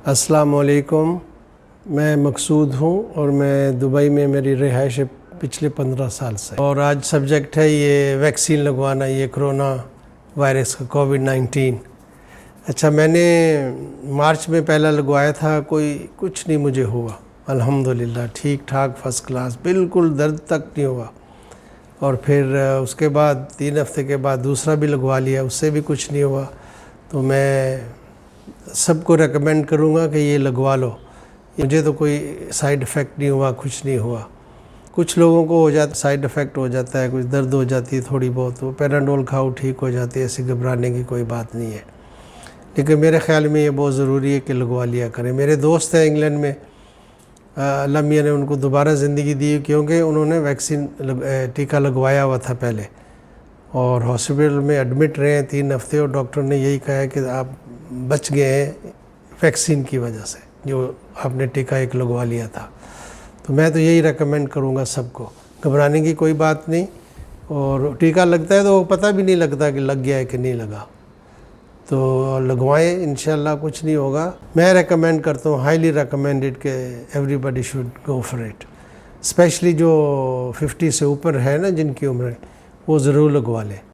السلام علیکم، میں مقصود ہوں اور میں دبئی میں میری رہائش ہے پچھلے 15 سال سے، اور آج سبجیکٹ ہے یہ ویکسین لگوانا، یہ کرونا وائرس کا کووڈ-19۔ اچھا، میں نے مارچ میں پہلا لگوایا تھا، کچھ نہیں مجھے ہوا، الحمدللہ ٹھیک ٹھاک فرسٹ کلاس، بالکل درد تک نہیں ہوا۔ اور پھر اس کے بعد 3 ہفتے کے بعد دوسرا بھی لگوا لیا، اس سے بھی کچھ نہیں ہوا۔ تو میں سب کو ریکمینڈ کروں گا کہ یہ لگوا لو۔ مجھے تو کوئی سائیڈ ایفیکٹ نہیں ہوا، کچھ نہیں ہوا۔ کچھ لوگوں کو ہو جاتا، سائیڈ ایفیکٹ ہو جاتا ہے، کچھ درد ہو جاتی ہے تھوڑی بہت، تو پیراڈول کھاؤ ٹھیک ہو جاتی ہے، ایسی گھبرانے کی کوئی بات نہیں ہے۔ لیکن میرے خیال میں یہ بہت ضروری ہے کہ لگوا لیا کریں۔ میرے دوست ہیں انگلینڈ میں، اللہ میاں نے ان کو دوبارہ زندگی دی، کیونکہ انہوں نے ویکسین ٹیکہ لگوایا ہوا تھا پہلے، اور ہاسپٹل میں ایڈمٹ رہے ہیں 3 ہفتے، اور ڈاکٹر نے یہی کہا ہے کہ آپ بچ گئے ہیں ویکسین کی وجہ سے، جو آپ نے ٹیکہ ایک لگوا لیا تھا۔ تو میں تو یہی ریکمینڈ کروں گا سب کو، گھبرانے کی کوئی بات نہیں، اور ٹیکہ لگتا ہے تو پتہ بھی نہیں لگتا کہ لگ گیا ہے کہ نہیں لگا، تو لگوائیں، انشاءاللہ کچھ نہیں ہوگا۔ میں ریکمینڈ کرتا ہوں، ہائیلی ریکمینڈڈ، کہ everybody should go for it, especially جو 50 سے اوپر ہے نا، جن کی عمریں، وہ ضرور لگوا لیں۔